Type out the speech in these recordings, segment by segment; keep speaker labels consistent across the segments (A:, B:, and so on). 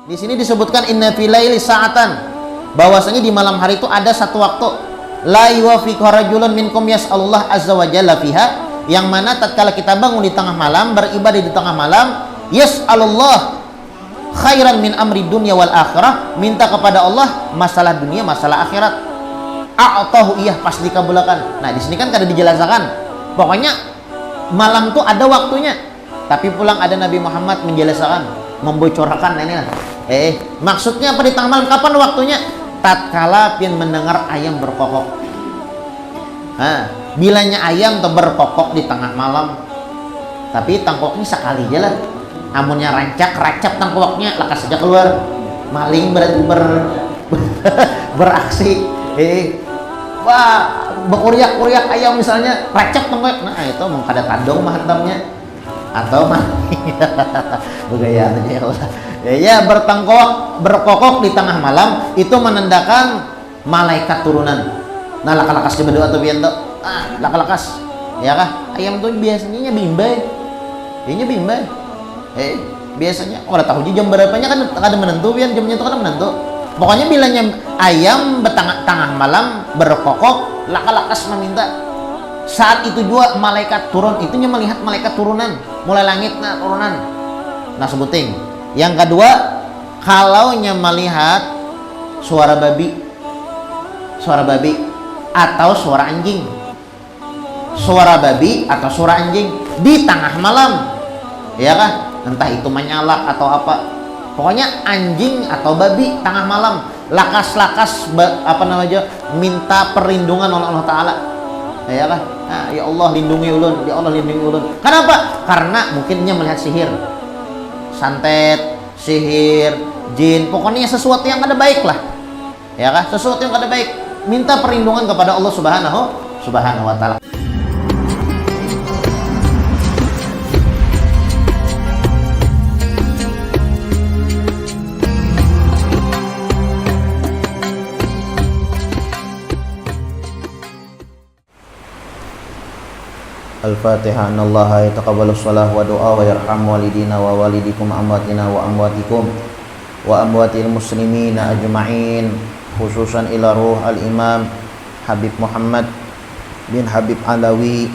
A: Di sini disebutkan inna fil laili sa'atan, bahwasanya di malam hari itu ada satu waktu, la yuwafiqu rajulun minkum yas'alullah azza wa jalla fiha, yang mana tatkala kita bangun di tengah malam, beribadah di tengah malam, yas'alullah khairan min amri dunya wal akhirah, minta kepada Allah masalah dunia, masalah akhirat. A'tahu iyah, pas dikabulkan. Nah, di sini kan kada dijelaskan. Pokoknya malam tuh ada waktunya. Tapi pulang ada Nabi Muhammad menjelaskan, membocorkan ini lah. Maksudnya apa di tengah malam? Kapan waktunya? Tatkala pian mendengar ayam berkokok. Bilanya ayam tuh berkokok di tengah malam. Tapi tangkoknya sekali aja lah. Amunnya rancak, racap tangkoknya, lakas saja keluar. Maling beraksi. Wah, berkuriak-kuriak ayam misalnya, racap tangkok. Nah, itu mau kada tandong mah hantamnya. Atau maling. Begaya aja ya Allah. Ya, berkokok di tengah malam itu menandakan malaikat turunan. Nah, laka-lakas coba doa tuh biar tuh. Laka-lakas. Ya kah? Ayam tuh biasanya bimbay. Ini bimbay. Biasanya orang tahu jam berapanya kan ada menentu, biar jamnya itu kan menentu. Pokoknya bilanya ayam tengah malam berkokok, laka-lakas meminta. Saat itu juga malaikat turun, itunya melihat malaikat turunan, mulai langit nah turunan. Nah, sebuting. Yang kedua, kalau melihat suara babi atau suara anjing, suara babi atau suara anjing di tengah malam, ya kah? Entah itu menyalak atau apa, pokoknya anjing atau babi tengah malam, lakas-lakas minta perlindungan oleh Allah Ta'ala, ya kah? Ya Allah lindungi ulun, ya Allah lindungi ulun. Kenapa? Karena mungkinnya melihat sihir, santet, sihir, jin, pokoknya sesuatu yang kada baik lah, ya kah? Sesuatu yang kada baik, minta perlindungan kepada Allah Subhanahu wa Ta'ala. Al-Fatihah. Anallaha yataqabbalu shalah wa du'a wa yarham walidina wa walidikum amwatina wa amwatikum wa amwatil muslimina ajma'in, khususan ila ruh al-imam Habib Muhammad bin Habib Alawi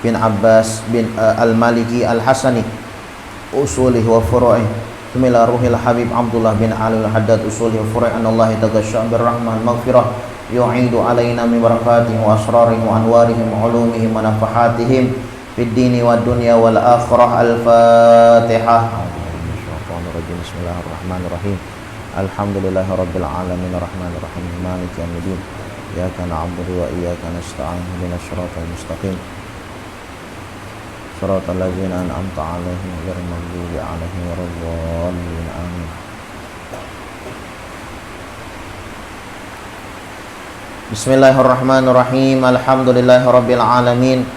A: bin Abbas bin al-Maliki al-Hasani usulih wa furu'ih, ila ruhil Habib Abdullah bin Ali al-Haddad usulih wa furu'ih, anallahi taghashsha birrahmah al-maghfirah yu'idu alaina min barakatihim wa asrarihim wa anwarihim wa ulumihim wa nafahatihim fid dini wad dunya wal akhirah. Al-Fatihah. Bismillahirrahmanirrahim. Alhamdulillahi rabbil alamin arrahmanir rahim maliki yaumiddin iyyaka na'budu wa iyyaka nasta'in ihdinas siratal mustaqim siratal ladzina an'amta 'alaihim ghairil maghdubi 'alaihim waladdallin. Amin. Bismillahirrahmanirrahim. Alhamdulillahirabbil alamin.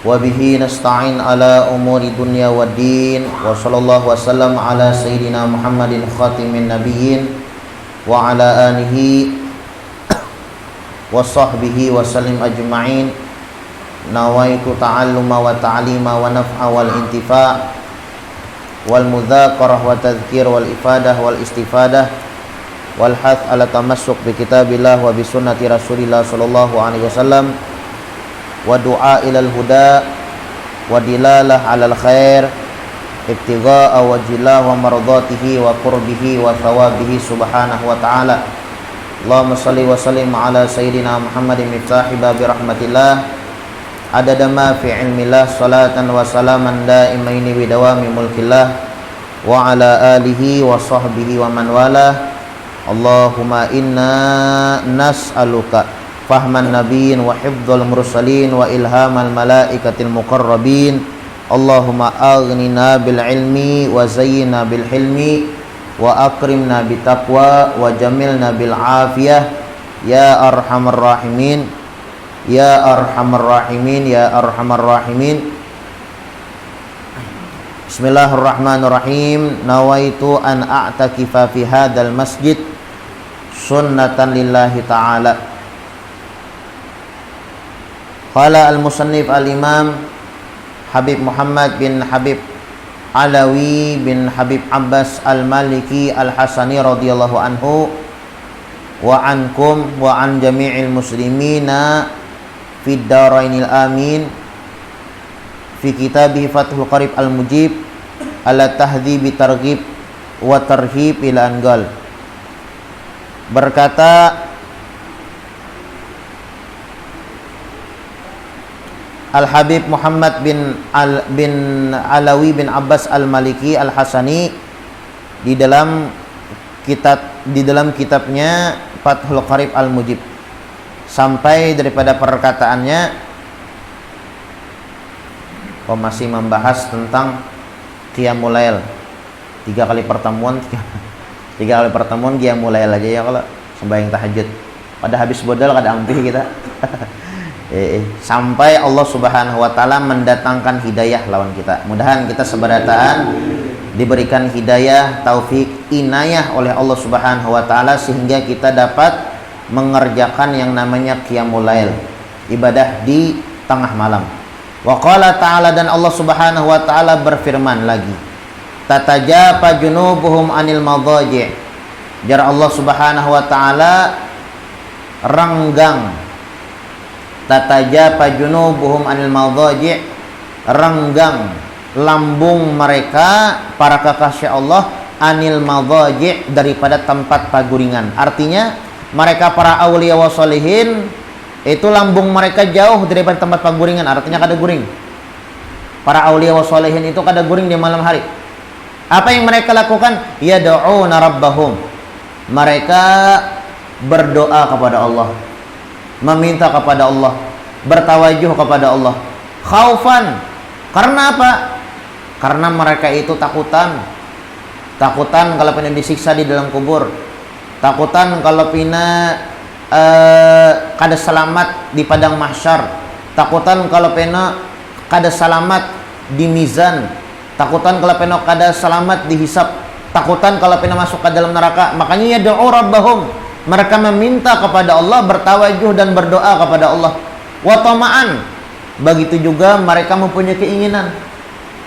A: Wa bihi nasta'in ala umuri dunya waddin. Wa sallallahu wasallam ala sayyidina Muhammadin khatimin nabiyyin wa ala alihi wa sahbihi wa sallim ajma'in. Nawaitu ta'alluma wa ta'lima wa naf'a wal intifa' wal mudzakarah wa tadhkir wal ifadah wal istifadah wal hath ala tamassuk bi kitabillah wa bi sunnati rasulillah sallallahu alaihi wasallam wa du'a ilal huda wa dilalah alal khair ibtigha'a wajillah wa mardatihi wa qurbihi wa thawabihi subhanahu wa ta'ala. Allahumma salli wa sallim ala sayyidina Muhammadin miftahi babi rahmatillah adada ma fi ilmillah salatan wa salaman daimaini bi dawami mulkillah wa ala alihi wa sahbihi wa man walah. Allahumma inna nas'aluka fahman nabiyyin wa hifdzal mursalin wa ilhamal malaikatil muqarrabin. Allahumma aghnina bil ilmi wa zayyina bil hilmi wa akrimna bit taqwa wa jamilna bil afiyah ya arhamar rahimin ya arhamar rahimin ya arhamar rahimin. Bismillahirrahmanirrahim. Nawaitu an a'takifa fi hadzal masjid sunnatan lillahi ta'ala. Qala al-musannif al-imam Habib Muhammad bin Habib Alawi bin Habib Abbas Al-Maliki Al-Hasani radhiyallahu anhu wa ankum wa an jami'il muslimina fid darainil amin fi kitabih Fathul Qarib Al-Mujib ala tahdhibi targhib wa tarhib ila angal. Berkata Al-Habib Muhammad bin Alawi bin Abbas Al-Maliki Al-Hasani di dalam kitabnya Fathul Qarib Al-Mujib sampai daripada perkataannya masih membahas tentang Qiyamul Lail. Tiga kali pertemuan Qiyamul Lail aja ya kalau sembahyang tahajud. Pada habis bodal kada ampih kita. Sampai Allah Subhanahu wa taala mendatangkan hidayah lawan kita. Mudahan kita seberataan diberikan hidayah, taufik, inayah oleh Allah Subhanahu wa taala sehingga kita dapat mengerjakan yang namanya Qiyamul Lail, ibadah di tengah malam. Wa qala ta'ala, dan Allah Subhanahu wa taala berfirman lagi, tatajafa junubuhum anil madhaji'. Jar Allah Subhanahu wa taala renggang, tatajafa junubuhum anil madhaji', renggang lambung mereka para kekasih Allah anil madhaji', daripada tempat paguringan. Artinya mereka para aulia wa sholihin itu lambung mereka jauh daripada tempat paguringan, artinya kada guring. Para aulia wa sholihin itu kada guring di malam hari. Apa yang mereka lakukan? Yad'una rabbahum, mereka berdoa kepada Allah, meminta kepada Allah, bertawajuh kepada Allah. Khaufan, karena apa? Karena mereka itu takutan kalau pina disiksa di dalam kubur, takutan kalau pina kada selamat di padang mahsyar, takutan kalau pina kada selamat di mizan, takutan kalau pina kada selamat di hisab, takutan kalau pina masuk ke dalam neraka. Makanya yad'u rabbahum, mereka meminta kepada Allah, bertawajuh dan berdoa kepada Allah. Wa tama'an, begitu juga mereka mempunyai keinginan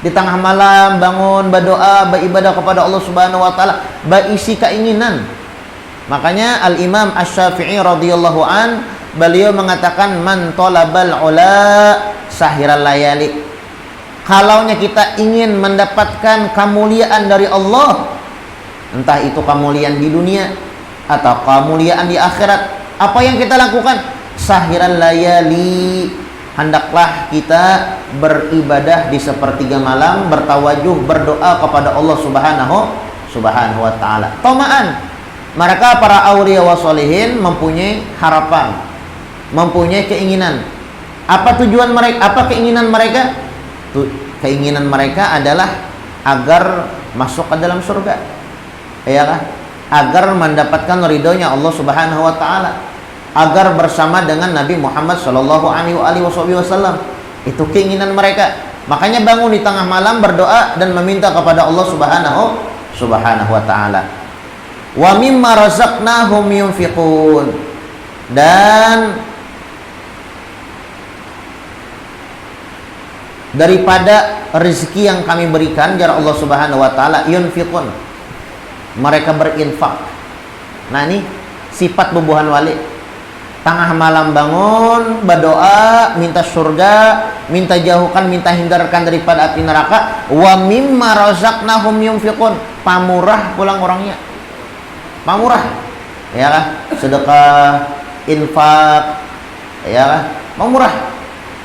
A: di tengah malam bangun berdoa, beribadah kepada Allah Subhanahu wa taala, berisi keinginan. Makanya Al-Imam Asy-Syafi'i radhiyallahu an, beliau mengatakan man talabal ula sahiral layali. Kalaunya kita ingin mendapatkan kemuliaan dari Allah, entah itu kemuliaan di dunia atau kemuliaan di akhirat, apa yang kita lakukan? Sahiral layali, hendaklah kita beribadah di sepertiga malam, bertawajuh, berdoa kepada Allah Subhanahu wa taala. Tamaan, mereka para aulia wa sholihin mempunyai harapan, mempunyai keinginan. Apa tujuan mereka? Apa keinginan mereka? Keinginan mereka adalah agar masuk ke dalam surga, ya kan? Agar mendapatkan ridhonya Allah Subhanahu wa taala, agar bersama dengan Nabi Muhammad sallallahu alaihi wasallam. Itu keinginan mereka. Makanya bangun di tengah malam berdoa dan meminta kepada Allah Subhanahu wa taala. Wa mimma razaqnahum yunfiqun, dan daripada rezeki yang kami berikan jar Allah Subhanahu wa taala, yunfiqun, mereka berinfak. Nah ini sifat bubuhan wali. Tengah malam bangun berdoa, minta surga, minta jauhkan, minta hindarkan daripada api neraka. Wa mimma razaqnahum yunfiqun, pamurah pulang orangnya, pamurah, ya kan? Sedekah, infak, ya kan? Pamurah.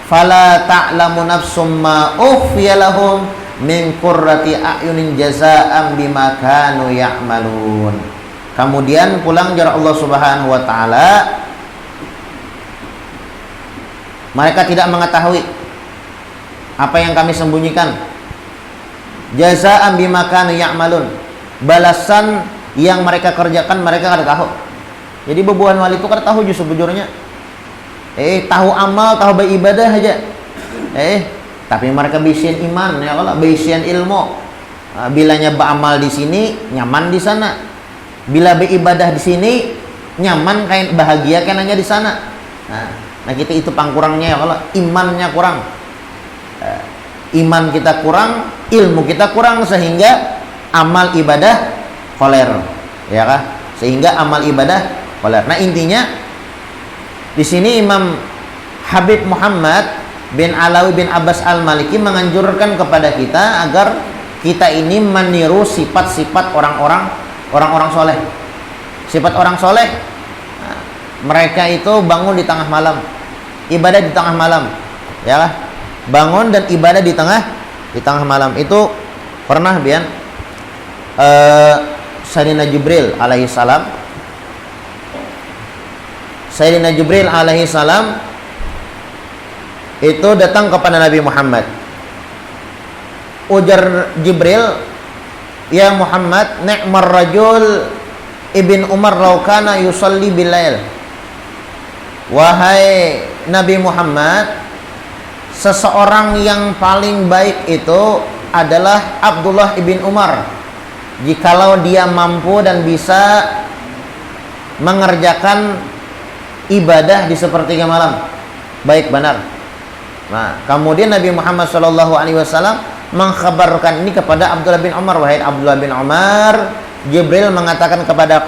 A: Fala ta'lamu nafsum ma ukhfiya lahum min qurrati a'yunin jazaa'an bima kanu ya'malun. Kemudian pulang jar Allah Subhanahu wa taala, mereka tidak mengetahui apa yang kami sembunyikan. Jazaa'an bima kanu ya'malun, balasan yang mereka kerjakan mereka kada tahu. Jadi bebuhan wali itu kada tahu justru bujurnya. Tahu amal, tahu beribadah aja. Tapi mereka bisian iman, ya Allah, bisian ilmu. Bilanya beramal di sini, nyaman di sana. Bila beribadah di sini, nyaman kayak bahagia kayaknya di sana. Nah kita itu pangkurangnya, ya Allah, imannya kurang. Iman kita kurang, ilmu kita kurang sehingga amal ibadah koler, ya kah? Sehingga amal ibadah koler. Nah, intinya di sini Imam Habib Muhammad bin Alawi bin Abbas Al-Maliki menganjurkan kepada kita agar kita ini meniru sifat-sifat orang-orang soleh. Sifat orang soleh, mereka itu bangun di tengah malam, ibadah di tengah malam, ya, bangun dan ibadah di tengah malam. Itu pernah bian Sayyidina Jibril alaihi salam, Sayyidina Jibril alaihi salam itu datang kepada Nabi Muhammad. Ujar Jibril, ya Muhammad, ni'mar rajul Ibn Umar laukana yusalli bilail. Wahai Nabi Muhammad, seseorang yang paling baik itu adalah Abdullah ibn Umar, jikalau dia mampu dan bisa mengerjakan ibadah di sepertiga malam, baik benar. Nah, kemudian Nabi Muhammad SAW mengkhabarkan ini kepada Abdullah bin Umar. Wahai Abdullah bin Umar, Jibril mengatakan kepada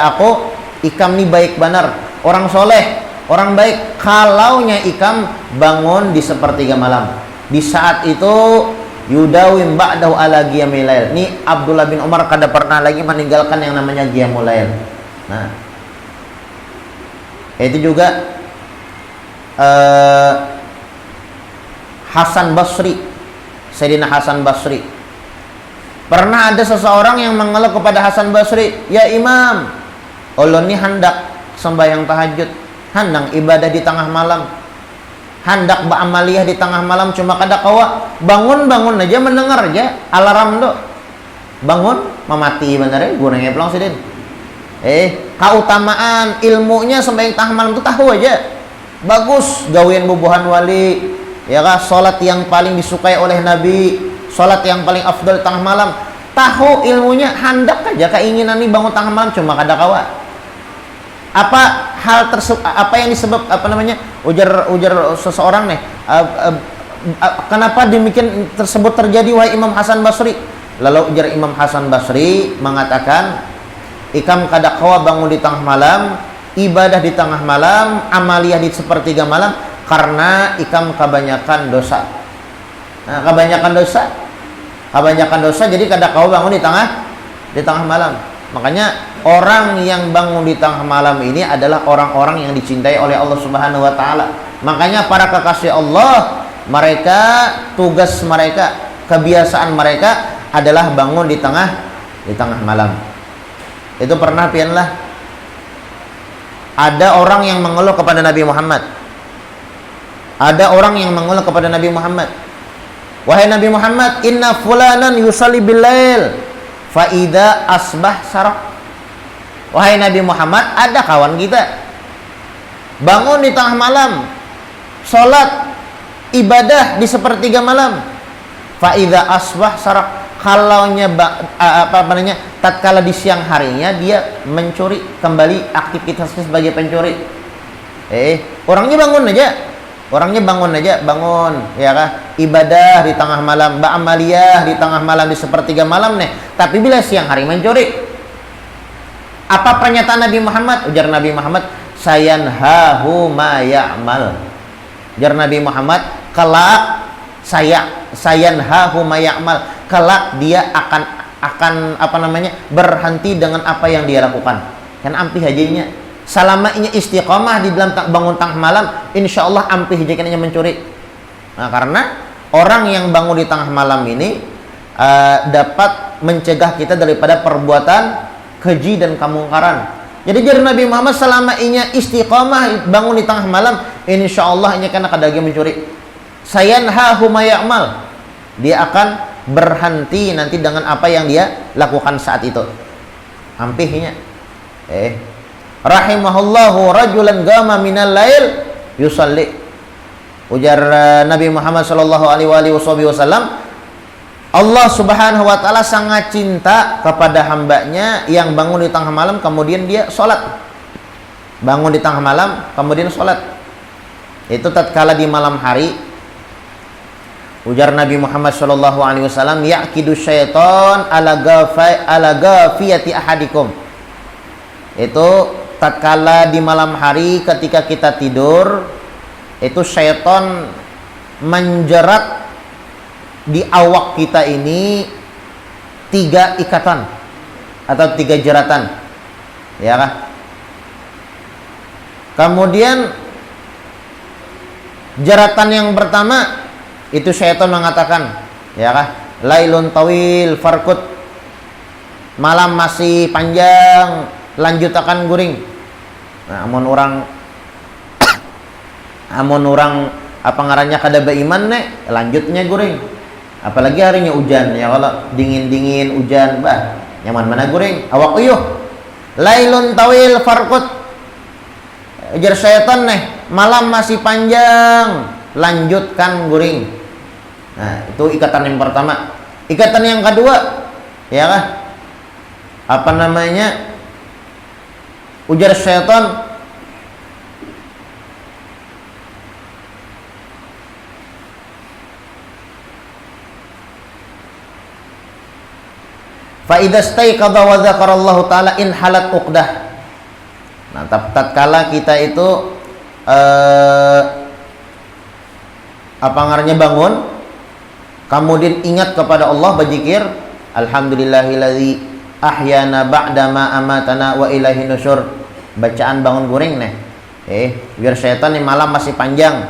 A: aku, ikam ini baik benar, orang soleh, orang baik. Kalaunya ikam bangun di sepertiga malam, di saat itu yudawim ba'dahu ala qiyamil lail. Ini Abdullah bin Umar kada pernah lagi meninggalkan yang namanya qiyamul lail. Nah, itu juga Hasan Basri, Sayyidina Hasan Basri. Pernah ada seseorang yang mengeluh kepada Hasan Basri, ya Imam, ulun ni hendak sembahyang tahajud, hendak ibadah di tengah malam, hendak ba'amaliyah di tengah malam, cuma kada kawa bangun aja, mendengar aja alarm do, bangun memati bener ya, gunanya pulang sidin. Keutamaan ilmunya sembahyang tengah malam itu tahu aja, bagus gawian bubuhan wali, ya kah, salat yang paling disukai oleh Nabi, salat yang paling afdal tengah malam, tahu ilmunya, hendak aja keinginan nih bangun tengah malam, cuma kada kawa. Apa hal tersebut, apa yang disebab, apa namanya, ujar seseorang nih, kenapa demikian tersebut terjadi wahai Imam Hasan Basri? Lalu ujar Imam Hasan Basri mengatakan, ikam kada kawa bangun di tengah malam, ibadah di tengah malam, amaliyah di sepertiga malam, karena ikam kebanyakan dosa. Nah, kebanyakan dosa jadi kada kau bangun di tengah malam. Makanya orang yang bangun di tengah malam ini adalah orang-orang yang dicintai oleh Allah Subhanahu wa taala. Makanya para kekasih Allah, mereka tugas mereka, kebiasaan mereka adalah bangun di tengah malam. Itu pernah pianlah ada orang yang mengeluh kepada Nabi Muhammad. Ada orang yang mengeluh kepada Nabi Muhammad, wahai Nabi Muhammad, inna fulanan yusalli bilail fa idza asbah sarak. Wahai Nabi Muhammad, ada kawan kita bangun di tengah malam, salat ibadah di sepertiga malam, fa idza asbah sarak. Kalaunya tatkala di siang harinya dia mencuri, kembali aktivitasnya sebagai pencuri. Orangnya bangun aja, ya kah, ibadah di tengah malam, ba'amaliyah di tengah malam, di sepertiga malam nih. Tapi bila siang hari mencuri. Apa pernyataan Nabi Muhammad? Ujar Nabi Muhammad, sayanhahu ma ya'mal. Ujar Nabi Muhammad, kelak sayanhahu ma ya'mal, kelak dia akan apa namanya, berhenti dengan apa yang dia lakukan. Kan ampih hajanya. Selama ini istiqamah di dalam bangun tengah malam, insya Allah ampih jika mencuri. Nah, karena orang yang bangun di tengah malam ini dapat mencegah kita daripada perbuatan keji dan kemungkaran. Jadi jadi Nabi Muhammad selama ini istiqamah bangun di tengah malam, insya Allah ini karena kadagi mencuri. Sayanhahu ma ya'mal, dia akan berhenti nanti dengan apa yang dia lakukan saat itu. Ampihnya. Rahimahullahu rajulan gama minal lail yusalli. Ujar Nabi Muhammad sallallahu alaihi wasallam, Allah Subhanahu wa taala sangat cinta kepada hambanya yang bangun di tengah malam kemudian dia sholat. Bangun di tengah malam kemudian sholat. Itu tatkala di malam hari. Ujar Nabi Muhammad sallallahu alaihi wasallam, yaqidu syaitan ala ghafiyati ahadikum. Itu tatkala di malam hari ketika kita tidur, itu syaitan menjerat di awak kita ini 3 ikatan atau 3 jeratan. Ya kah? Kemudian jeratan yang pertama itu syaitan mengatakan, ya kah? Lailun tawil farkut. Malam masih panjang, lanjut akan guring. Nah, amun orang apa ngarannya kada beiman nek, lanjutnya guring. Apalagi harinya hujan, ya kalau dingin-dingin hujan, bah, nyaman mana guring. Awak uyuh. Lailun tawil farkut. Ujar syaitan nih, malam masih panjang, lanjutkan guring. Nah, itu ikatan yang pertama. Ikatan yang kedua, ya kah? Apa namanya? Ujar syaitan, fa idza staiqadha wa dzakarallahu ta'ala in halat uqdah. Nah, tatkala kita itu apa ngarannya bangun, kemudian ingat kepada Allah, berzikir, alhamdulillahilladzi ahyana ba'da ma amatana wa ilaihi nusyur. Bacaan bangun guring nih. Biar syaitan nih malam masih panjang.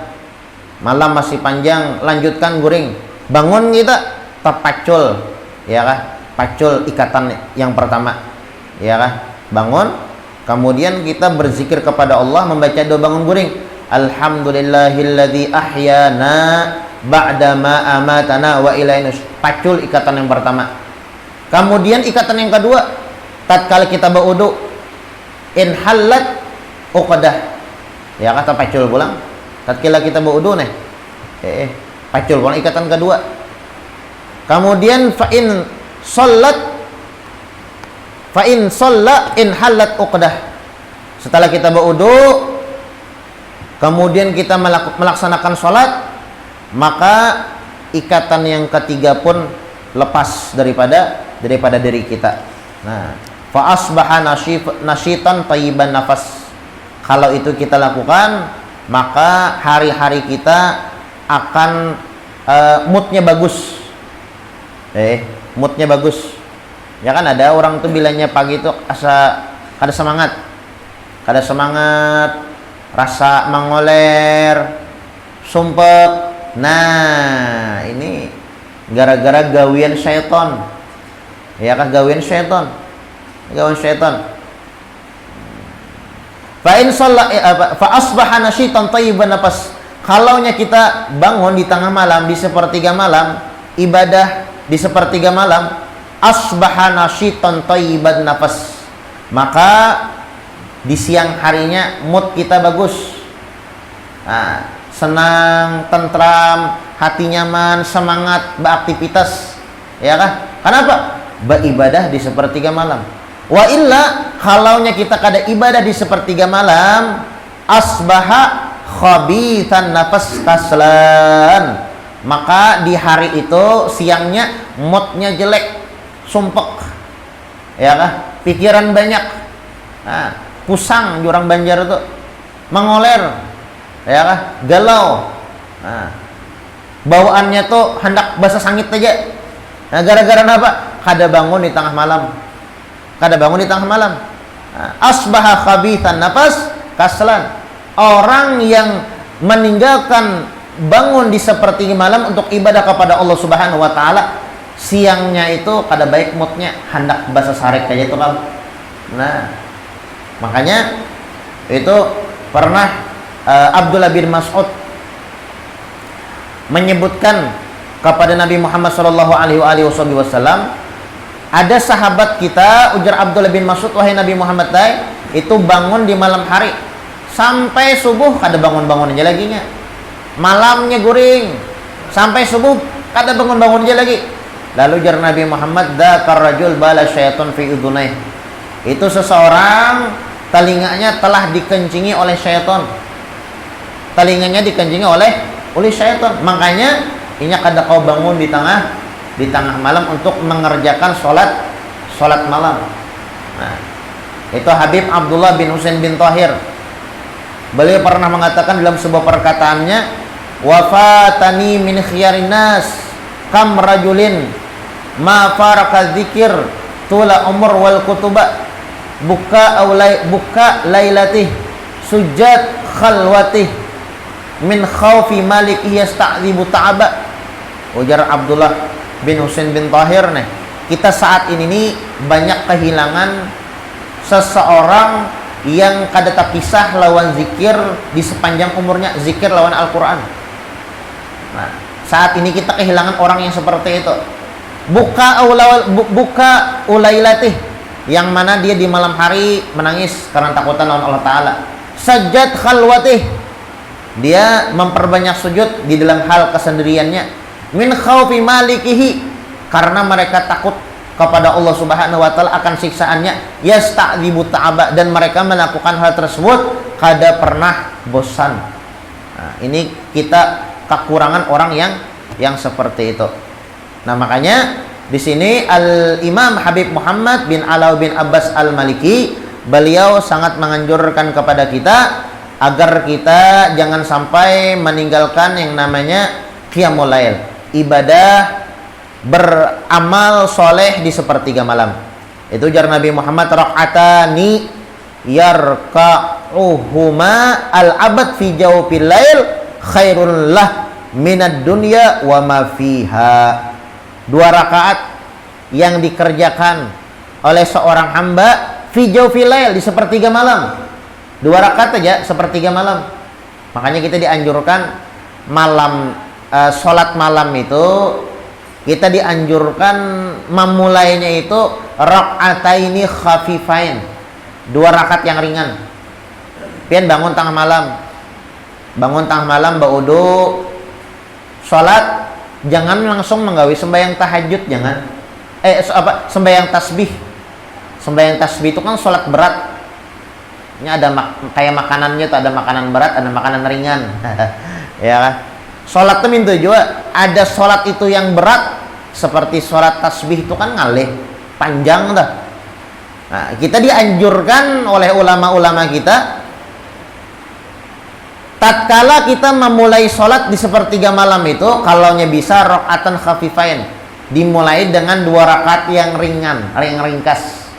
A: Malam masih panjang, lanjutkan guring. Bangun kita terpacul, ya kah? Pacul ikatan yang pertama. Ya kah? Bangun, kemudian kita berzikir kepada Allah, membaca doa bangun guring. Alhamdulillahilladzi ahyana ba'da ma amatana wa ilaihi nusyur. Pacul ikatan yang pertama. Kemudian ikatan yang kedua, tatkala kita berwudu, in halat uqdah. Ya kata pacul pulang. Tatkala kita berwudu nih. Pacul pulang ikatan kedua. Kemudian fa in shalla in halat uqdah. Setelah kita berwudu, kemudian kita melaksanakan sholat, maka ikatan yang ketiga pun lepas daripada diri kita. Nah, fa asbaha nasyitan thayyiban nafas. Kalau itu kita lakukan, maka hari-hari kita akan moodnya bagus. Moodnya bagus. Ya kan ada orang tuh bilangnya pagi itu kada semangat, rasa mengoler, sumpek. Nah, ini gara-gara gawian syaitan. Ya kan, gawian syaitan. Fa in shalla fa asbaha nasyitan thayyiban nafas. Kalaunya kita bangun di tengah malam, di sepertiga malam, ibadah di sepertiga malam, asbaha nasyitan thayyiban nafas, maka di siang harinya mood kita bagus. Nah, senang, tentram, hati nyaman, semangat beraktivitas. Ya kan? Kenapa? Beribadah di sepertiga malam. Wa illa, kalaunya kita kada ibadah di sepertiga malam, asbaha khabithan nafas kaslan, maka di hari itu siangnya moodnya jelek, sumpek. Ya kan? Pikiran banyak. Nah, pusang di orang Banjar itu, mengoler, ya kan? Galau. Nah, bawaannya tuh hendak basah sangit aja. Nah, gara-gara apa? Kada bangun di tengah malam. Nah, asbaha khabithan nafas kaslan. Orang yang meninggalkan bangun di sepertiga malam untuk ibadah kepada Allah Subhanahu wa taala, siangnya itu kada baik moodnya, hendak basah sarik kayak itu kan. Nah, makanya itu pernah Abdullah bin Mas'ud menyebutkan kepada Nabi Muhammad sallallahu alaihi wasallam, ada sahabat kita, ujar Abdullah bin Mas'ud, wahai Nabi Muhammad itu bangun di malam hari sampai subuh kada bangun-bangun aja lagi nya. Malamnya guring sampai subuh kada bangun-bangun aja lagi. Lalu ujar Nabi Muhammad, dzakar rajul bala syaitan fi udhunai. Itu seseorang telinganya telah dikencingi oleh syaitan. Telinganya dikencingi oleh syaitan. Makanya Inya kada kau bangun di tengah malam untuk mengerjakan sholat malam. Nah, itu Habib Abdullah bin Husain bin Thahir. Beliau pernah mengatakan dalam sebuah perkataannya, wafatani min khiyarin nas kam rajulin ma faraka dzikir tula umur wal kutuba buka lailatih sujud khalwatih min khaufi malik yasta'dzibu ta'aba. Ujar Abdullah bin Husain bin Thahir nih, kita saat ini nih banyak kehilangan seseorang yang kada terpisah lawan zikir di sepanjang umurnya, zikir lawan Al-Quran. Nah, saat ini kita kehilangan orang yang seperti itu. Buka ulailatih, yang mana dia di malam hari menangis karena takutan lawan Allah Ta'ala. Sajad khalwatih, dia memperbanyak sujud di dalam hal kesendiriannya. Min khaufi malikihi, karena mereka takut kepada Allah Subhanahu wa taala akan siksaannya. Yasta'dzibu ta'aba, dan mereka melakukan hal tersebut kada pernah bosan. Nah, ini kita kekurangan orang yang seperti itu. Nah, makanya di sini Al-Imam Habib Muhammad bin Alaw bin Abbas Al-Maliki, beliau sangat menganjurkan kepada kita agar kita jangan sampai meninggalkan yang namanya qiyamul lail, ibadah beramal soleh di sepertiga malam. Itu jar Nabi Muhammad, rakaatani yarka'uhuma al-abad fi jawfil lail khairul lah minad dunya wa ma fiha. 2 rakaat yang dikerjakan oleh seorang hamba fi jawfil lail, di sepertiga malam. 2 rakaat aja sepertiga malam. Makanya kita dianjurkan malam sholat malam itu kita dianjurkan memulainya itu rakaataini khafifain, 2 rakaat yang ringan. Pian bangun tengah malam baudu sholat, jangan langsung menggawi sembahyang tahajud, jangan sembahyang tasbih. Sembahyang tasbih itu kan sholat berat. Ini ada kayak makanannya tuh, ada makanan berat, ada makanan ringan. Ya kan? Sholat itu minta juga, ada sholat itu yang berat seperti sholat tasbih itu kan ngalih panjang dah. Nah, kita dianjurkan oleh ulama-ulama kita, tatkala kita memulai sholat di sepertiga malam itu, kalaunya bisa rakaatan khafifain, dimulai dengan 2 rakaat yang ringan, yang ringkas.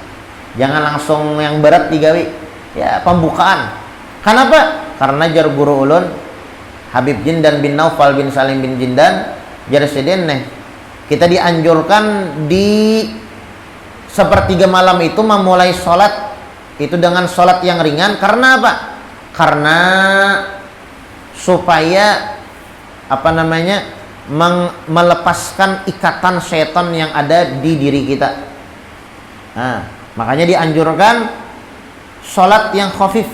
A: Jangan langsung yang berat digawi. Ya, pembukaan. Kenapa? Karena jar guru ulun Habib Jindan bin Naufal bin Salim bin Jindan jar sedien nih, kita dianjurkan di sepertiga malam itu memulai sholat itu dengan sholat yang ringan. Karena apa? Karena supaya melepaskan ikatan setan yang ada di diri kita. Nah, makanya dianjurkan sholat yang khafif,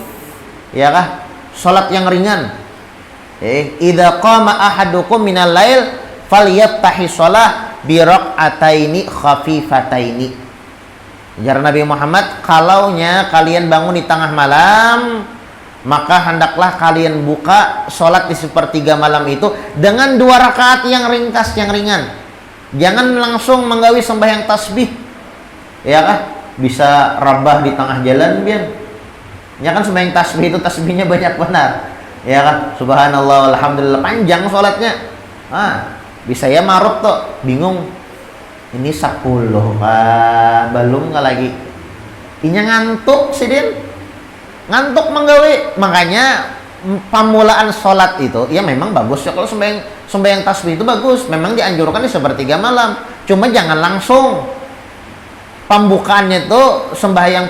A: ya kah? Sholat yang ringan. Idza qama ahadukum minal lail falyattahi shalah bi rak'ataini khafifataini. Jar Nabi Muhammad, kalaunya kalian bangun di tengah malam, maka hendaklah kalian buka sholat di sepertiga malam itu dengan 2 rakaat yang ringkas, yang ringan. Jangan langsung menggawi sembahyang tasbih, ya kah? Bisa rabah di tengah jalan biar. Ya kan, sembahyang tasbih itu tasbihnya banyak benar. Ya kan, subhanallah, alhamdulillah, panjang sholatnya. Bisa ya marut tuh, bingung. Ini 10 belum nggak lagi. Inya ngantuk sih Din, ngantuk menggawi. Makanya pemulaan sholat itu ya memang bagus ya, kalau sembahyang tasbih itu bagus, memang dianjurkan di sepertiga malam. Cuma jangan langsung. Pembukaannya itu sembahyang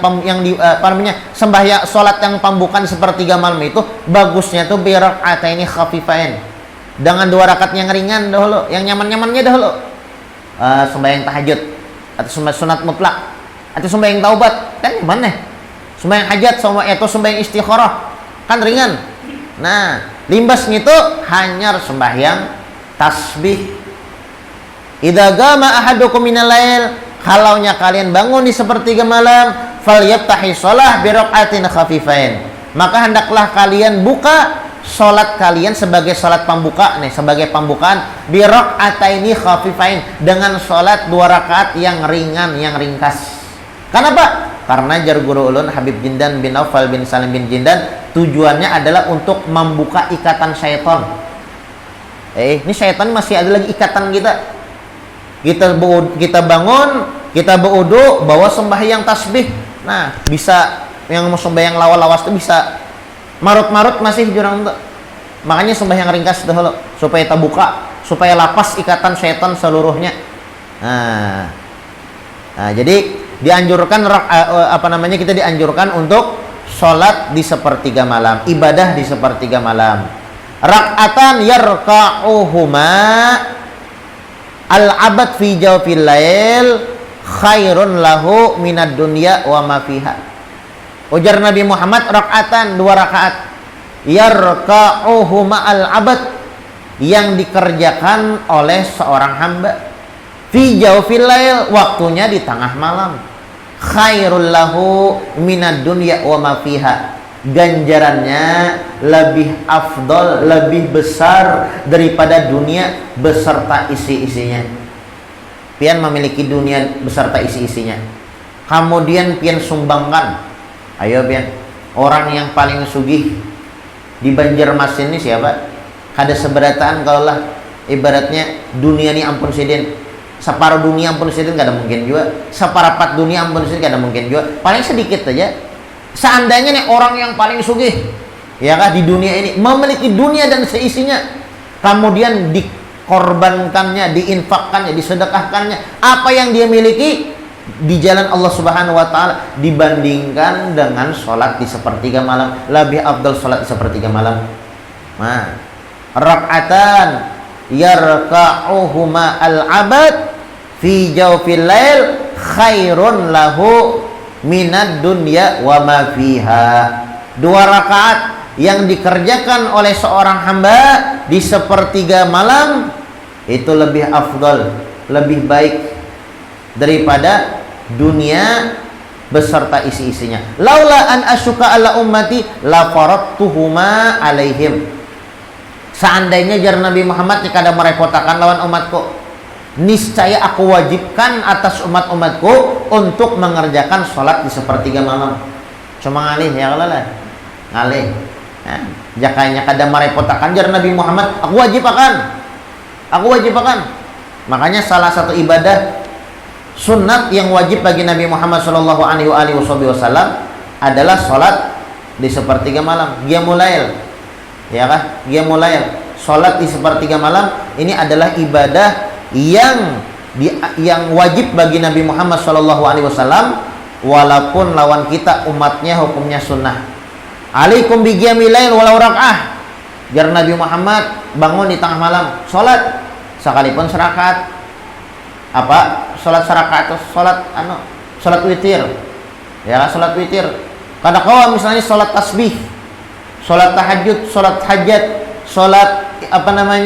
A: sembahyang sholat yang pembukaan sepertiga malam itu bagusnya tuh bi rak'ataini khafifain, dengan 2 rakaat yang ringan dahulu, yang nyaman-nyamannya dahulu. Sembahyang tahajud atau sunat mutlak atau sembahyang taubat kan gimana? Sembahyang hajat sama itu sembahyang istikharah kan ringan. Nah, limbasnya itu hanya sembahyang tasbih. Idza qama ahadukum minal lail, kalaunya kalian bangun di sepertiga malam, falyaftahi shalah bi rak'atin khafifain, maka hendaklah kalian buka sholat kalian sebagai sholat pembuka nih, sebagai pembukaan bi raka'ataini khafifain, dengan sholat 2 rakaat yang ringan, yang ringkas. Kenapa? Karena jar guru ulun Habib Jindan bin Aufal bin Salim bin Jindan, tujuannya adalah untuk membuka ikatan syaitan. Ini syaitan masih ada lagi ikatan kita. Kita bangun, kita berwudu, bawa sembahyang tasbih. Nah, bisa yang mau sembahyang lawas-lawas itu bisa marut-marut masih jurang. Makanya sembahyang ringkas dahulu supaya terbuka, supaya lapas ikatan syaitan seluruhnya. Nah, jadi dianjurkan kita dianjurkan untuk sholat di sepertiga malam, ibadah di sepertiga malam. Rak'atan yarka'uhuma al-abad fi jawfil lail khairun lahu minad dunya wa ma fiha. Ujar Nabi Muhammad, rak'atan 2 rakaat yarka'uhuma al-abad, yang dikerjakan oleh seorang hamba fi jawfil lail, waktunya di tengah malam, khairul lahu minad dunya wa ma fiha, ganjarannya lebih afdol, lebih besar daripada dunia beserta isi-isinya. Pian memiliki dunia beserta isi-isinya, kemudian pian sumbangkan. Ayo pian, orang yang paling sugih di Banjarmasin ini siapa? Ada seberataan kalau lah ibaratnya dunia ini ampun sidin, separuh dunia ampun sidin gak ada mungkin juga, seperempat dunia ampun sidin gak ada mungkin juga, paling sedikit aja. Seandainya nih orang yang paling sugih ya kan di dunia ini memiliki dunia dan seisinya, kemudian dikorbankannya, diinfakkannya, disedekahkannya apa yang dia miliki di jalan Allah Subhanahu wa taala, dibandingkan dengan sholat di sepertiga malam, lebih afdal sholat di sepertiga malam. Nah, rak'atan yarka'uhuma al-abad fi jawfil lail khairun lahu minad dunya wa ma fiha. 2 rakaat yang dikerjakan oleh seorang hamba di sepertiga malam itu lebih afdal, lebih baik daripada dunia beserta isi-isinya. Laula an asyuka ala ummati la faradtuhuma alaihim. Seandainya jar Nabi Muhammad kada merepotkan lawan umatku, niscaya aku wajibkan atas umat-umatku untuk mengerjakan sholat di sepertiga malam. Cuma ngalih ya kalau lah ngalih. Nah, jakanya kada merepotkan jar Nabi Muhammad, aku wajib akan. Makanya salah satu ibadah sunat yang wajib bagi Nabi Muhammad Shallallahu Alaihi Wasallam adalah sholat di sepertiga malam, qiyamul lail, ya kan? Qiyamul lail, sholat di sepertiga malam ini adalah ibadah yang wajib bagi Nabi Muhammad Shallallahu Alaihi Wasallam, walaupun lawan kita umatnya hukumnya sunnah. Alaikum bi qiyamil lail walau rak'ah. Jar Nabi Muhammad bangun di tengah malam, sholat sekalipun serakaat. Apa sholat serakaat atau sholat witir, ya sholat witir. Kadang kala misalnya sholat tasbih, sholat tahajud, sholat hajat, sholat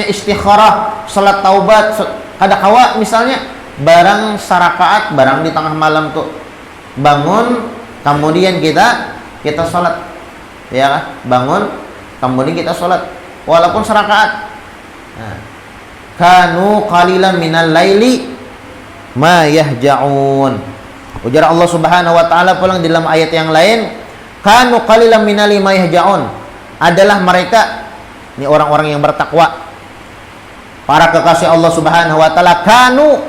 A: istikharah, sholat taubat. Kadang kala misalnya barang serakaat, barang di tengah malam tuh bangun, kemudian kita sholat, ya kan? Bangun, kemudian kita sholat, walaupun serakaat. Nah, kanu qalilan minal laili ma yahja'un. Ujar Allah Subhanahu wa taala pulang dalam ayat yang lain, kanu qalilan minal ma yahja'un, adalah mereka ini orang-orang yang bertakwa, para kekasih Allah Subhanahu wa taala. Kanu,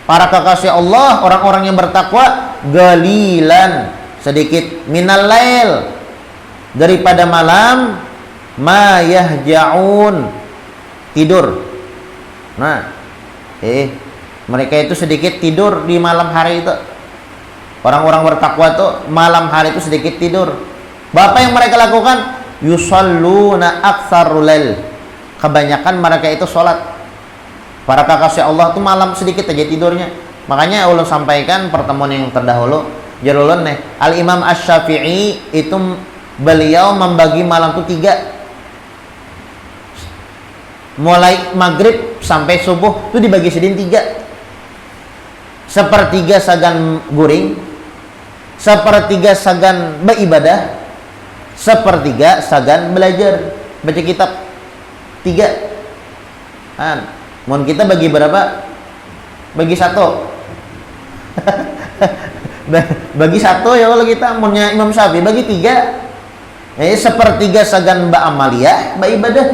A: para kekasih Allah, orang-orang yang bertakwa, galilan, sedikit, minal lail, daripada malam, ma yahja'un, tidur. Nah, mereka itu sedikit tidur di malam hari itu. Orang-orang bertakwa itu malam hari itu sedikit tidur. Apa yang mereka lakukan? Yusalluna aktsarul lail. Kebanyakan mereka itu sholat. Para kekasih Allah itu malam sedikit aja tidurnya. Makanya Allah sampaikan pertemuan yang terdahulu, jarulun nih, Al-Imam Asy-Syafi'i itu beliau membagi malam itu 3. Mulai maghrib sampai subuh itu dibagi sedin 3. Sepertiga sagan guring, sepertiga sagan beribadah, sepertiga sagan belajar. baca kitab 3. Mohon kita bagi berapa? Bagi 1. Bagi 1 ya kalau kita punya Imam Syafi'i bagi 3. Sepertiga sagan Mbak Amalia, Mbak ibadah.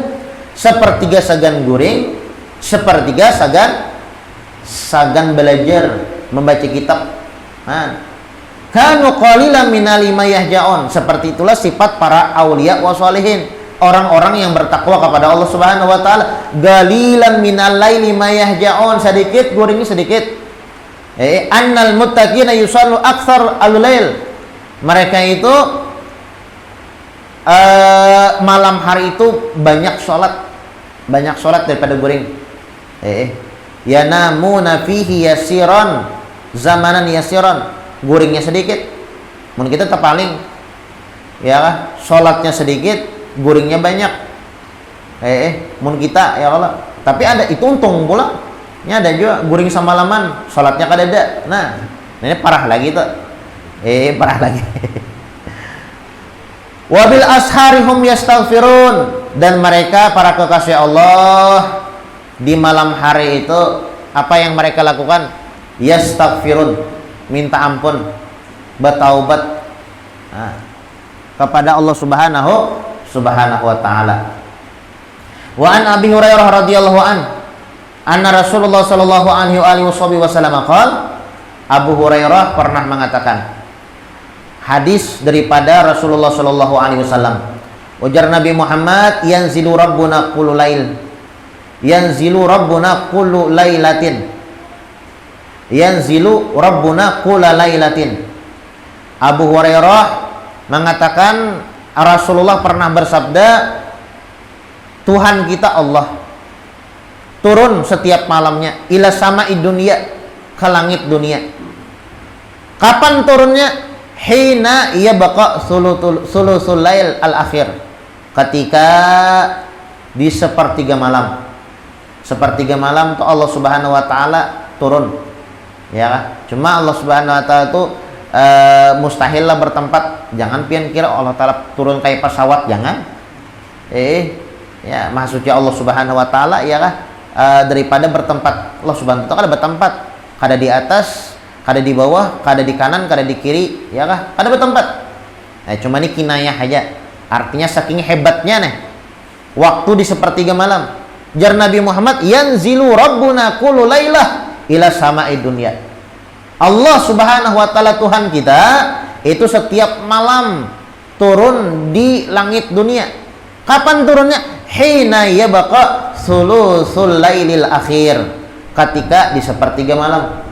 A: Sepertiga sagan guring, sepertiga sagan belajar membaca kitab. Kanu qalilan minal ma yahja'un. Seperti itulah sifat para aulia wa sholihin, orang-orang yang bertakwa kepada Allah Subhanahu wa taala. Galilan minal laili ma yahja'un, sedikit guringnya sedikit. Annal muttaqina yusallu aktsar al-lail. Mereka itu malam hari itu banyak sholat daripada guring. Yanamuna fihi yasiran, zamanan yasiran, guringnya sedikit. Mun kita terpaling ya, sholatnya sedikit, guringnya banyak. Mun kita ya Allah, tapi ada itu untung pula. Ini ada juga guring samalaman, sholatnya kadada. Nah, ini parah lagi tuh. Parah lagi. Wabil asharihum yastaghfirun, dan mereka para kekasih Allah di malam hari itu apa yang mereka lakukan? Yastaghfirun, minta ampun, bertaubat kepada Allah Subhanahu wa taala. Wa an Abi Hurairah radhiyallahu anna Rasulullah sallallahu alaihi wasallam qala, Abu Hurairah pernah mengatakan, hadis daripada Rasulullah sallallahu alaihi wasallam, ujar Nabi Muhammad, yanzilu rabbuna kullu lail, yanzilu rabbuna kullu lailatin, yanzilu rabbuna kulla lailatin. Abu Hurairah mengatakan Rasulullah pernah bersabda, Tuhan kita Allah turun setiap malamnya ila sama'i dunia, ke langit dunia. Kapan turunnya? Hina yabqa sulusul lail al-akhir, ketika di sepertiga malam. Sepertiga malam tuh Allah Subhanahu wa taala turun. Ya, cuma Allah Subhanahu wa taala itu mustahil lah bertempat. Jangan pian kira Allah taala turun kayak pesawat, jangan. Ya, maksudnya Allah Subhanahu wa taala ya kah, daripada bertempat. Allah Subhanahu wa taala kada bertempat, kada di atas, kada di bawah, kada di kanan, kada di kiri, ya kah? Kada bertempat. Cuma ini kinayah aja. Artinya saking hebatnya nih waktu di sepertiga malam. Jar Nabi Muhammad, yanzilu rabbuna kullu lailah ila sama'i dunya. Allah Subhanahu wa taala Tuhan kita itu setiap malam turun di langit dunia. Kapan turunnya? Hina yabqa sulusul lailil akhir, ketika di sepertiga malam.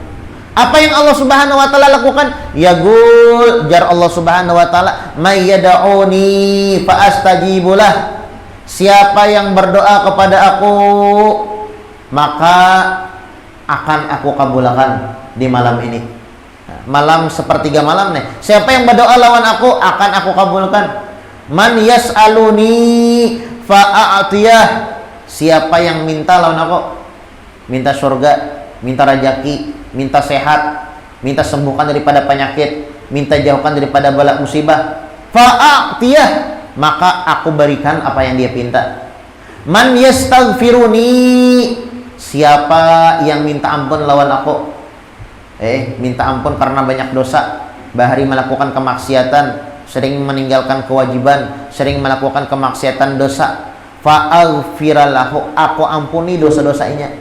A: Apa yang Allah Subhanahu wa taala lakukan? Yaqul, jar Allah Subhanahu wa taala, may yad'uni fa astajibulah. Siapa yang berdoa kepada aku, maka akan aku kabulkan di malam ini. Malam sepertiga malam nih. Siapa yang berdoa lawan aku, akan aku kabulkan. Man yas'aluni fa'atiyah. Siapa yang minta lawan aku, minta surga, minta rajaki, minta sehat, minta sembuhkan daripada penyakit, minta jauhkan daripada bala musibah, fa'atiyah, maka aku berikan apa yang dia minta. Man yastaghfiruni, siapa yang minta ampun lawan aku, minta ampun karena banyak dosa, bahari melakukan kemaksiatan, sering meninggalkan kewajiban, sering melakukan kemaksiatan dosa, fa'aghfiralahu, aku ampuni dosa-dosanya.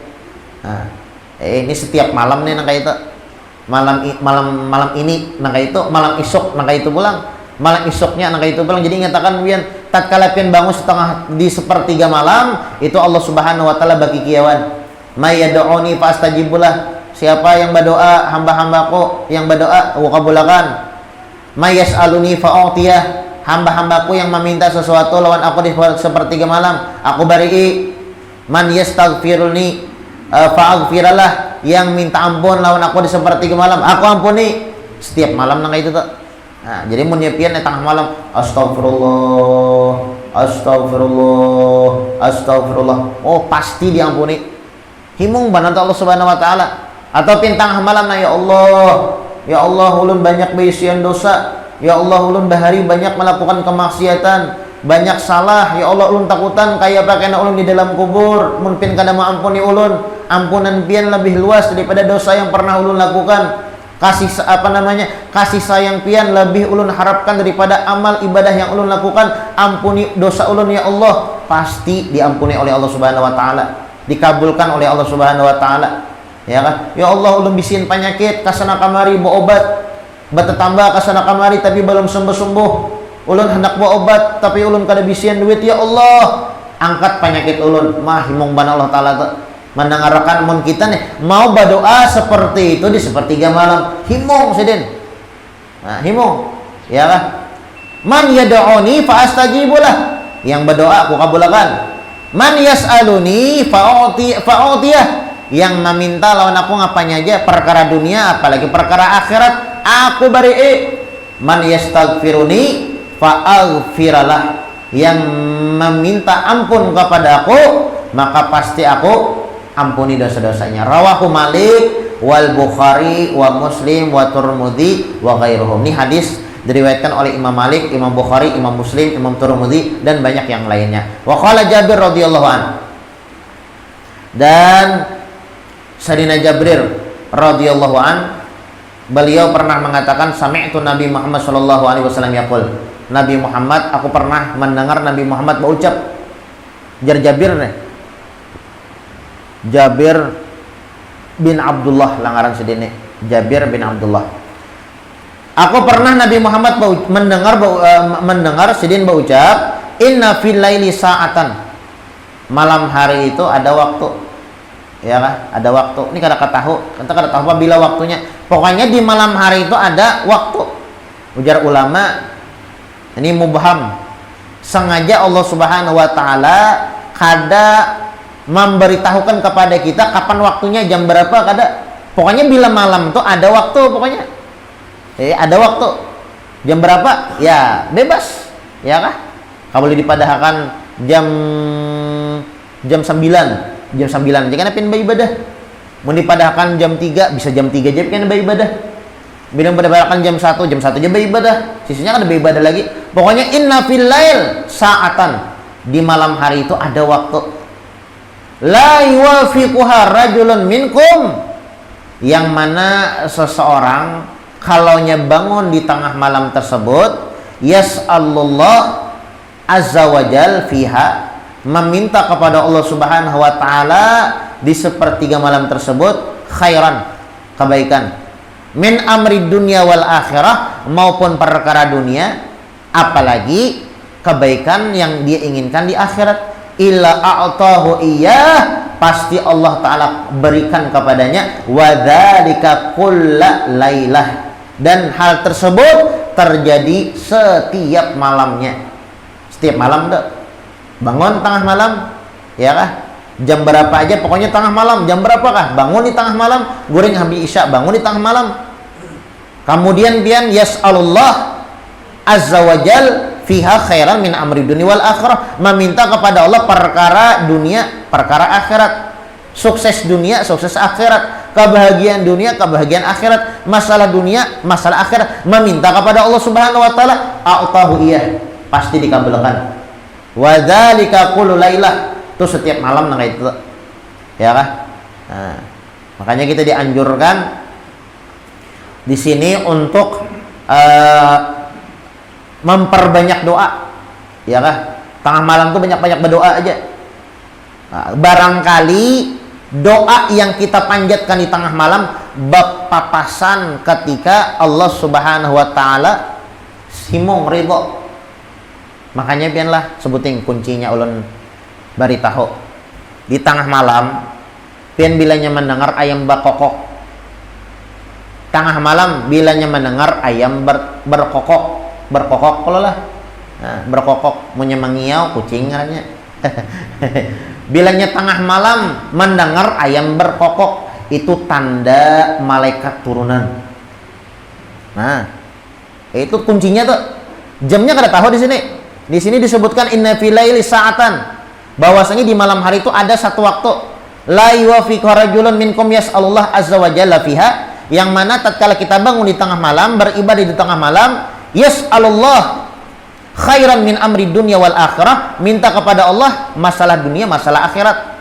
A: Ini setiap malam nih nangka itu, malam ini nangka itu, malam isuk nangka itu pulang, malam isuknya nangka itu pulang. Jadi nyatakan pian tatkala pian bangun di sepertiga malam itu Allah Subhanahu wa taala bagi kiawan, may yad'uni fa astajibulah. Siapa yang berdoa, hamba-hambaku yang berdoa aku kabulkan. May yas'aluni fa u'tiyah, hamba-hambaku yang meminta sesuatu lawan aku di sepertiga malam, aku beri. Man yastaghfiruni fa'aghfiralah, yang minta ampun lawan aku di sepertiga malam, aku ampuni. Setiap malam nang itu tuh. Nah, jadi mun nyepian tengah malam, astagfirullah, astagfirullah, astagfirullah. Oh, pasti diampuni. Himung banget Allah Subhanahu wa taala. Atau tengah malam, nah ya Allah ulun banyak berisian dosa. Ya Allah ulun bahari banyak melakukan kemaksiatan. banyak salah. Ya Allah ulun takutan kayak pakaian ulun di dalam kubur. Mun pian kada ampuni ulun, ampunan pian lebih luas daripada dosa yang pernah ulun lakukan. Kasih sayang pian lebih ulun harapkan daripada amal ibadah yang ulun lakukan. Ampuni dosa ulun ya Allah. Pasti diampuni oleh Allah Subhanahu wa taala, dikabulkan oleh Allah Subhanahu wa taala. Ya kan? Ya Allah ulun bisin penyakit kasana kamari bawa obat. Bertambah kasana kamari tapi belum sembuh-sembuh. Ulun hendak bawa obat tapi ulun kada bisian duit. Ya Allah, angkat penyakit ulun. Mah himong bana Allah taala tuh mendengarkan mun kita nih mau berdoa seperti itu di sepertiga malam. Himong sidin. Nah, himong. Ya kan? Man yad'uni fa astajibulah. Yang berdoa aku kabulkan. Man yas'aluni fa'utiyah. Yang meminta lawan aku ngapanya aja, perkara dunia apalagi perkara akhirat aku bari. Man yastaghfiruni fa'aghfiralah. Yang meminta ampun kepada aku maka pasti aku ampuni dosa-dosanya. Rawahu Malik wal Bukhari wa Muslim wa Tirmidzi wa ghairuhum. Ini hadis diriwayatkan oleh Imam Malik, Imam Bukhari, Imam Muslim, Imam Tirmidzi dan banyak yang lainnya. Wa qala Jabir radhiyallahu an. Dan Sayyidina Jabir radhiyallahu an, beliau pernah mengatakan sami'tu Nabi Muhammad sallallahu alaihi wasallam yaqul. Nabi Muhammad, aku pernah mendengar Nabi Muhammad berucap. Jabir nih. Jabir bin Abdullah langaran sedene. Jabir bin Abdullah. Aku pernah Nabi Muhammad mendengar sedin berucap, inna fil laili sa'atan. Malam hari itu ada waktu. Ya kan? Ada waktu. Ini kada tahu apabila waktunya. Pokoknya di malam hari itu ada waktu. Ujar ulama, ini mubham. Sengaja Allah Subhanahu wa taala kada memberitahukan kepada kita kapan waktunya, jam berapa, kada. Pokoknya bila malam itu ada waktu pokoknya. Ada waktu. Jam berapa? Ya, bebas. Ya kah? Kalau boleh dipadahkan jam 9. Jam 9 jangan pin beribadah. Mau dipadahkan jam 3, bisa jam 3 aja kan beribadah. Bila dipadahkan jam 1 aja beribadah. Sisanya kan beribadah lagi. Pokoknya inna fil lail sa'atan. Di malam hari itu ada waktu. La yuwafiquha rajulun minkum, yang mana seseorang kalaunya bangun di tengah malam tersebut yas'alullah azza wajal fiha, meminta kepada Allah Subhanahu wa taala di sepertiga malam tersebut khairan, kebaikan, min amri dunia wal akhirah, maupun perkara dunia apalagi kebaikan yang dia inginkan di akhirat. Illa a'tahu iyah, pasti Allah Ta'ala berikan kepadanya. Wadzalika kulla lailah, dan hal tersebut terjadi setiap malamnya. Setiap malam tuh bangun tengah malam, ya kah? Jam berapa aja pokoknya tengah malam. Jam berapa kah? Bangun di tengah malam. Goreng habis isya, bangun di tengah malam. Kemudian pian yas'alullah azza wajal fiha khairan min amri dunia wal akhirah, meminta kepada Allah perkara dunia, perkara akhirat, sukses dunia, sukses akhirat, kebahagiaan dunia, kebahagiaan akhirat, masalah dunia, masalah akhirat, meminta kepada Allah Subhanahu wa taala, a'tahu iyah, pasti dikabulkan. Wa dzalika kullu lailah, itu setiap malam nang itu. Ya kah? Nah, makanya kita dianjurkan di sini untuk memperbanyak doa, ya kah? Tengah malam tuh banyak-banyak berdoa aja. Nah, barangkali doa yang kita panjatkan di tengah malam berpapasan ketika Allah Subhanahu wa taala simong ridho. Makanya biarlah sebutin kuncinya ulun bari tahu. Di tengah malam pian bilanya mendengar ayam berkokok. Tengah malam bilanya mendengar ayam berkokok kalau lah. Nah, berkokok menyemangiau kucing ngarannya. Bilanya tengah malam mendengar ayam berkokok, itu tanda malaikat turunan. Nah, itu kuncinya tuh. Jamnya kada tahu di sini. Di sini disebutkan inna fil laili sa'atan, bahwasanya di malam hari itu ada satu waktu. La yuwafiqu rajulun minkum yas'alullah azza wa jalla fiha, yang mana tatkala kita bangun di tengah malam, beribadah di tengah malam, yas'alullah khairan min amri dunya wal akhirah, minta kepada Allah masalah dunia, masalah akhirat.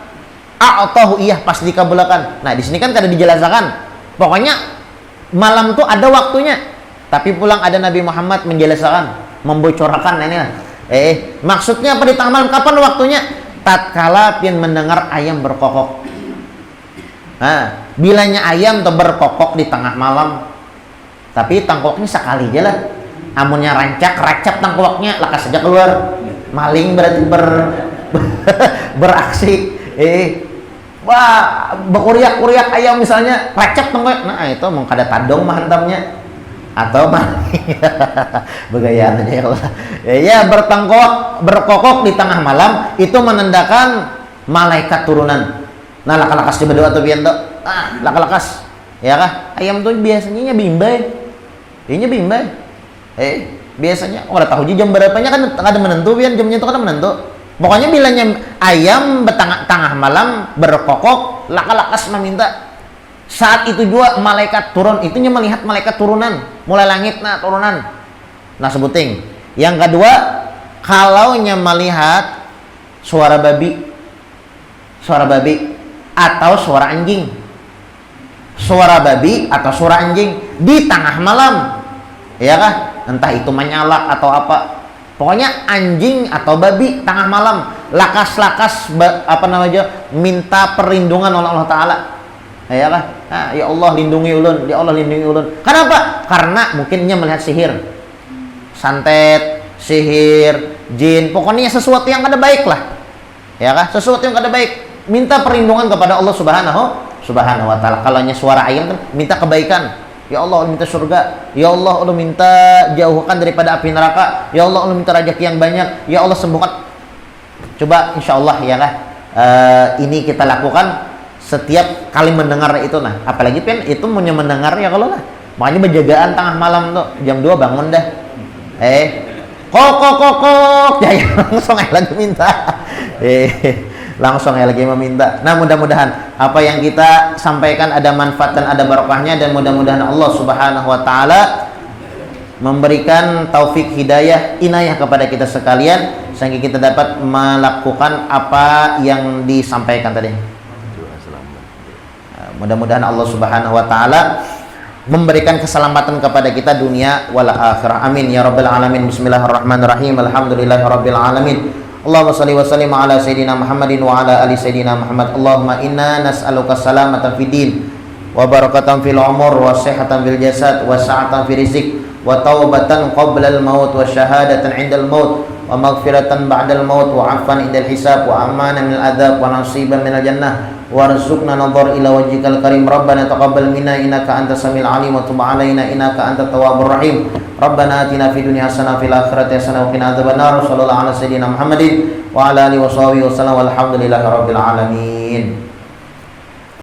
A: A'tahu iyah, pas dikabulkan. Nah, di sini kan kada dijelaskan. Pokoknya malam tuh ada waktunya. Tapi pulang ada Nabi Muhammad menjelaskan, membocorkan ini lah. Maksudnya apa di tengah malam? Kapan waktunya? Tatkala pian mendengar ayam berkokok. Nah, bilanya ayam tuh berkokok di tengah malam. Tapi tangkoknya sekali aja lah. Amunnya racap tangkoknya, lakas saja keluar. Maling berarti beraksi. Wah, berkuriak ayam misalnya, racap tangkok. Nah, itu mau kada tadong mah hantamnya. Atau maling. Begayaan aja ya Allah. Ya, berkokok di tengah malam itu menandakan malaikat turunan. Nah, laka-lakas coba doa tuh pian tuh. Laka-lakas. Ya kah? Ayam tuh biasanya bimbay. Ini bimbay. Biasanya ada tahu jam berapanya kan ada menentu pian, jamnya itu kan menentu. Pokoknya bilanya ayam tengah malam berkokok, laka-lakas meminta. Saat itu juga malaikat turun, itunya melihat malaikat turunan, mulai langit turunan. Nah, sebuting. Yang kedua, kalau melihat suara babi atau suara anjing. Suara babi atau suara anjing di tengah malam. Ya kah? Entah itu menyalak atau apa. Pokoknya anjing atau babi tengah malam, lakas-lakas minta perlindungan oleh Allah Ta'ala. Ya kah? Ya Allah lindungi ulun, ya Allah lindungi ulun. Kenapa? Karena mungkinnya melihat sihir, santet, sihir, jin, pokoknya sesuatu yang kada baik lah. Ya kah? Sesuatu yang kada baik. Minta perlindungan kepada Allah Subhanahu wa Ta'ala. Kalau suara ayam kan minta kebaikan. Ya Allah, minta surga. Ya Allah, Allah minta jauhkan daripada api neraka. Ya Allah, Allah minta rezeki yang banyak. Ya Allah, sembuhkan. Coba insya Allah ya kah? Ini kita lakukan setiap kali mendengar itu. Nah, apalagi pian itu punya mendengar ya kalau lah. Makanya penjagaan tengah malam tuh jam 2 bangun dah. Kok ya langsung lagi minta. Langsung lagi meminta. Nah, mudah-mudahan apa yang kita sampaikan ada manfaat dan ada barokahnya, dan mudah-mudahan Allah Subhanahu wa Ta'ala memberikan taufik hidayah inayah kepada kita sekalian sehingga kita dapat melakukan apa yang disampaikan tadi. Mudah-mudahan Allah Subhanahu wa Ta'ala memberikan keselamatan kepada kita dunia wal akhirah. Amin ya rabbal alamin. Bismillahirrahmanirrahim. Alhamdulillahirabbil alamin. Allahumma shalli wa sallim ala sayyidina Muhammadin wa ala ali sayyidina Muhammad. Allahumma inna nas'aluka salamatan fid din wa barakatan fil umur wa sihhatan fil jasad wa sa'atan fil rizq wa taubatan qabla al maut wa syahadatan 'inda al maut wa maghfiratan ba'da al maut wa 'afwan 'inda al hisab wa amanan min al adzab wa nasiban min al jannah warzuqna nadhar ila wajhikal karim. Rabbana taqabbal minna innaka antas samiul alim wa tub 'alaina innaka antat tawwabur rahim. Rabbana atina fid dunya hasanah fil akhirati hasanah wa qina adzabannar. Sallallahu ala sayyidina Muhammadin wa ala alihi wa sahbihi wasallam walhamdulillahi rabbil alamin.